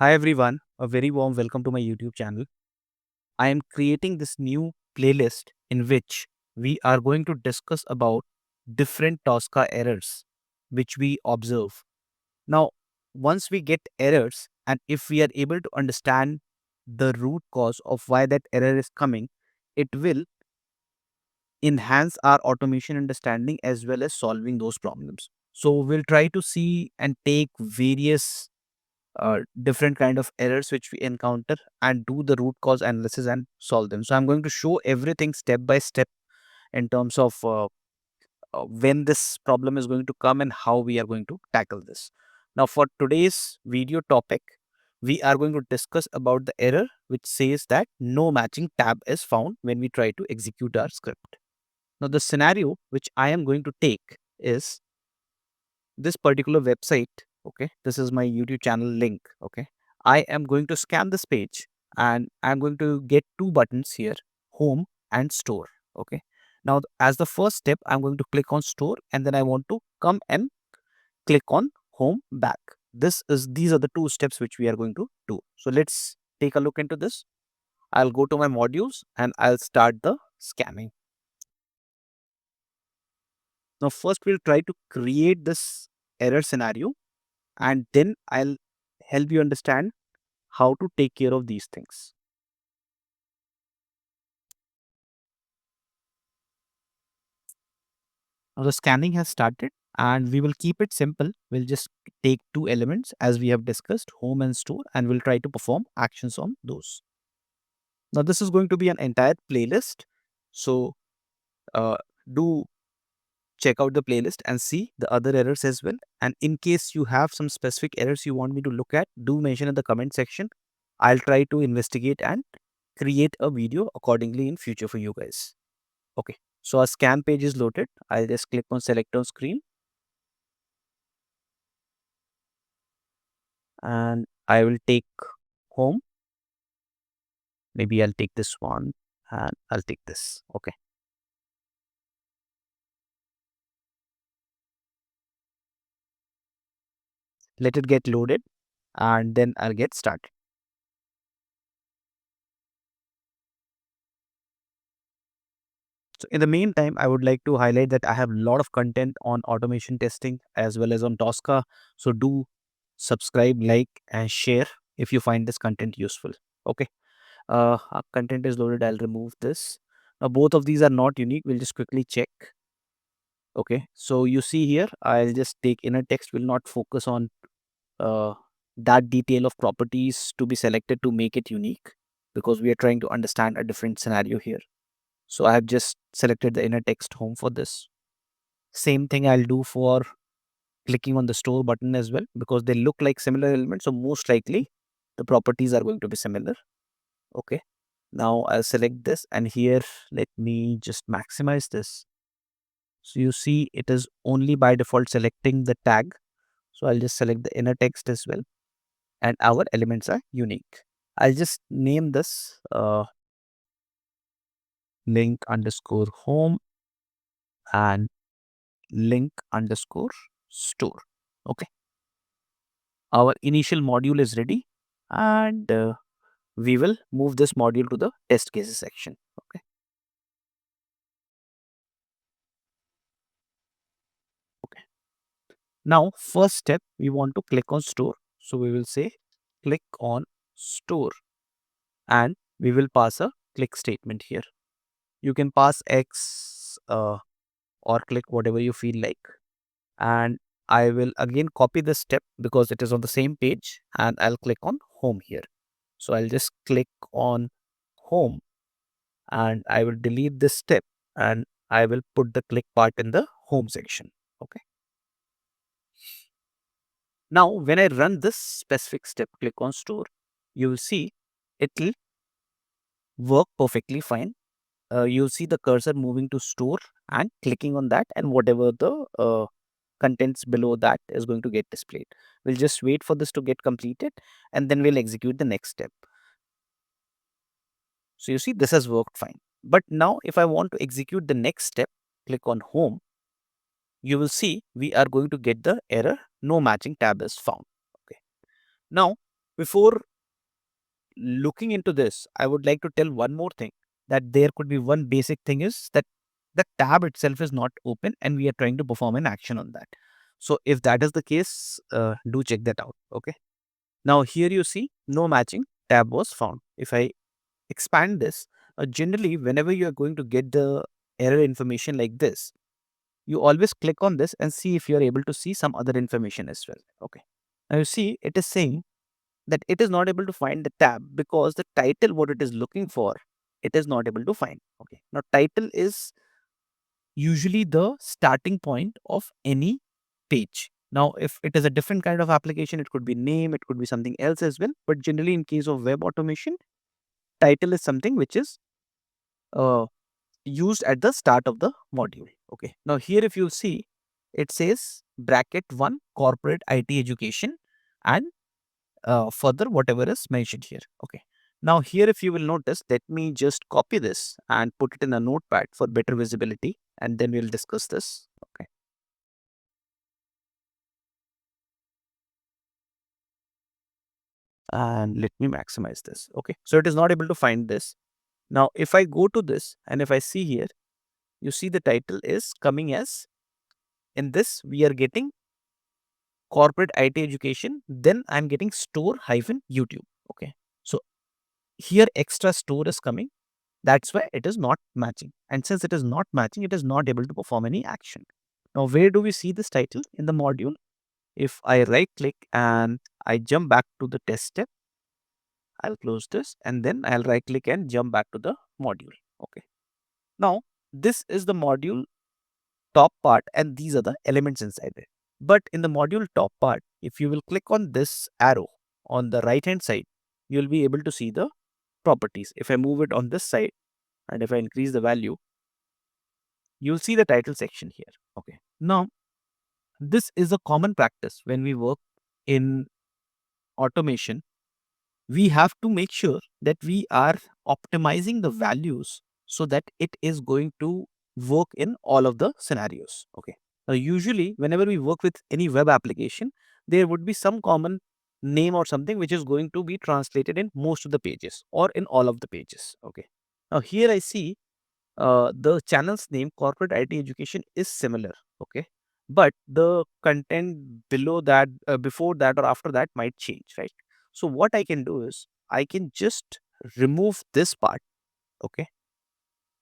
Hi everyone, a very warm welcome to my YouTube channel. I am creating this new playlist in which we are going to discuss about different Tosca errors which we observe. Now, once we get errors and if we are able to understand the root cause of why that error is coming, it will enhance our automation understanding as well as solving those problems. So we'll try to see and take various different kind of errors which we encounter and do the root cause analysis and solve them. So I'm going to show everything step by step in terms of when this problem is going to come and how we are going to tackle this. Now for today's video topic, we are going to discuss about the error which says that no matching tab is found when we try to execute our script. Now the scenario which I am going to take is this particular website. Okay, this is my YouTube channel link. Okay, I am going to scan this page and I'm going to get two buttons here, home and store. Okay, now as the first step I'm going to click on store and then I want to come and click on home back. These are the two steps which we are going to do. So let's take a look into this. I'll go to my modules and I'll start the scanning. Now first we'll try to create this error scenario and then I'll help you understand how to take care of these things. Now the scanning has started and we will keep it simple. We'll just take two elements as we have discussed, home and store, and we'll try to perform actions on those. Now this is going to be an entire playlist. So uh, do check out the playlist and see the other errors as well. And in case you have some specific errors you want me to look at, do mention in the comment section. I'll try to investigate and create a video accordingly in future for you guys. Okay, so our scan page is loaded. I'll just click on select on screen and I will take home. Maybe I'll take this one and I'll take this. Okay, let it get loaded and then I'll get started. So in the meantime, I would like to highlight that I have a lot of content on automation testing as well as on Tosca. So do subscribe, like, and share if you find this content useful. Okay. Our content is loaded. I'll remove this. Now both of these are not unique. We'll just quickly check. Okay. So you see here, I'll just take inner text. Will not focus on uh, that detail of properties to be selected to make it unique because we are trying to understand a different scenario here. So I have just selected the inner text home for this. Same thing I'll do for clicking on the store button as well because they look like similar elements. So most likely the properties are going to be similar. Okay. Now I'll select this and here let me just maximize this. So you see it is only by default selecting the tag. So I'll just select the inner text as well and our elements are unique. I'll just name this link underscore home and link underscore store. Okay. Our initial module is ready and we will move this module to the test cases section. Okay. Okay. Now, first step, we want to click on store. So we will say click on store and we will pass a click statement here. You can pass X or click whatever you feel like. And I will again copy this step because it is on the same page and I'll click on home here. So I'll just click on home and I will delete this step and I will put the click part in the home section. Okay. Now, when I run this specific step, click on store, you will see it will work perfectly fine. You'll see the cursor moving to store and clicking on that and whatever the contents below that is going to get displayed. We'll just wait for this to get completed and then we'll execute the next step. So you see this has worked fine. But now if I want to execute the next step, click on home, you will see we are going to get the error no matching tab is found. Okay. Now Before looking into this, I would like to tell one more thing, that there could be one basic thing is that the tab itself is not open and we are trying to perform an action on that. So if that is the case, do check that out. Okay. Now here you see no matching tab was found. If I expand this, generally whenever you are going to get the error information like this, you always click on this and see if you are able to see some other information as well. Okay. Now you see it is saying that it is not able to find the tab because the title what it is looking for, it is not able to find. Okay. Now title is usually the starting point of any page. Now if it is a different kind of application, it could be name, it could be something else as well. But generally in case of web automation, title is something which is uh, used at the start of the module. Okay. Now here if you see, it says bracket 1 corporate IT education and further whatever is mentioned here. Okay. Now here if you will notice, let me just copy this and put it in a notepad for better visibility, and then we'll discuss this. Okay. And let me maximize this. Okay. So it is not able to find this. Now if I go to this and if I see here, you see the title is coming as, in this we are getting corporate IT education, then I'm getting store hyphen YouTube. Okay. So here extra store is coming. That's why it is not matching. And since it is not matching, it is not able to perform any action. Now, where do we see this title in the module? If I right click and I jump back to the test step, I'll close this and then I'll right click and jump back to the module. Okay. Now, this is the module top part and these are the elements inside it. But in the module top part, if you will click on this arrow on the right hand side, you'll be able to see the properties. If I move it on this side and if I increase the value, you'll see the title section here. Okay. Now, this is a common practice when we work in automation. We have to make sure that we are optimizing the values so that it is going to work in all of the scenarios. Okay. Now, usually, whenever we work with any web application, there would be some common name or something which is going to be translated in most of the pages or in all of the pages. Okay. Now, here I see the channel's name corporate IT education is similar. Okay. But the content below that, before that or after that might change, right? So what I can do is I can just remove this part. Okay.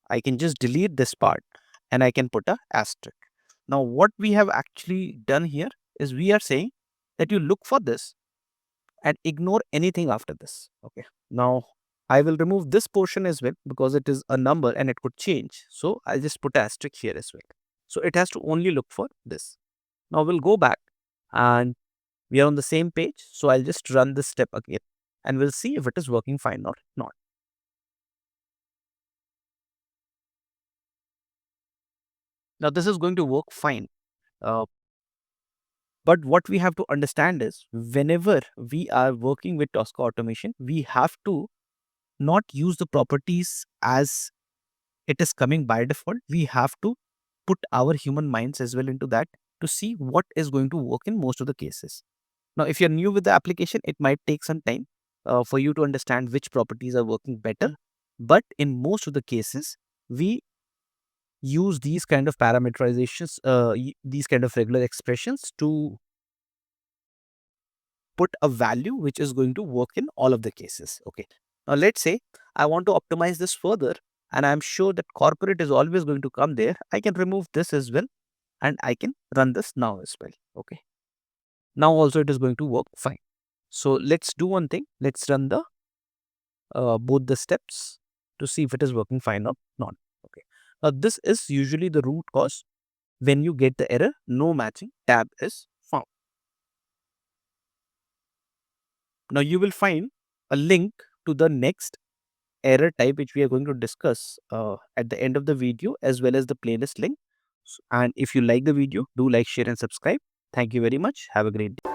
I can just delete this part and I can put a asterisk. Now what we have actually done here is we are saying that you look for this and ignore anything after this. Okay. Now I will remove this portion as well because it is a number and it could change. So I'll just put asterisk here as well. So it has to only look for this. Now we'll go back and we are on the same page. So I'll just run this step again and we'll see if it is working fine or not. Now this is going to work fine. Uh, but what we have to understand is whenever we are working with Tosca automation, we have to not use the properties as it is coming by default. We have to put our human minds as well into that to see what is going to work in most of the cases. Now, if you're new with the application, it might take some time for you to understand which properties are working better. But in most of the cases, we use these kind of parameterizations, these kind of regular expressions to put a value which is going to work in all of the cases. Okay. Now, let's say I want to optimize this further and I'm sure that corporate is always going to come there. I can remove this as well and I can run this now as well. Okay. Now also it is going to work fine. So let's do one thing. Let's run the both the steps to see if it is working fine or not. Okay. Now this is usually the root cause. When you get the error, no matching tab is found. Now you will find a link to the next error type which we are going to discuss at the end of the video, as well as the playlist link. And if you like the video, do like, share and subscribe. Thank you very much. Have a great day.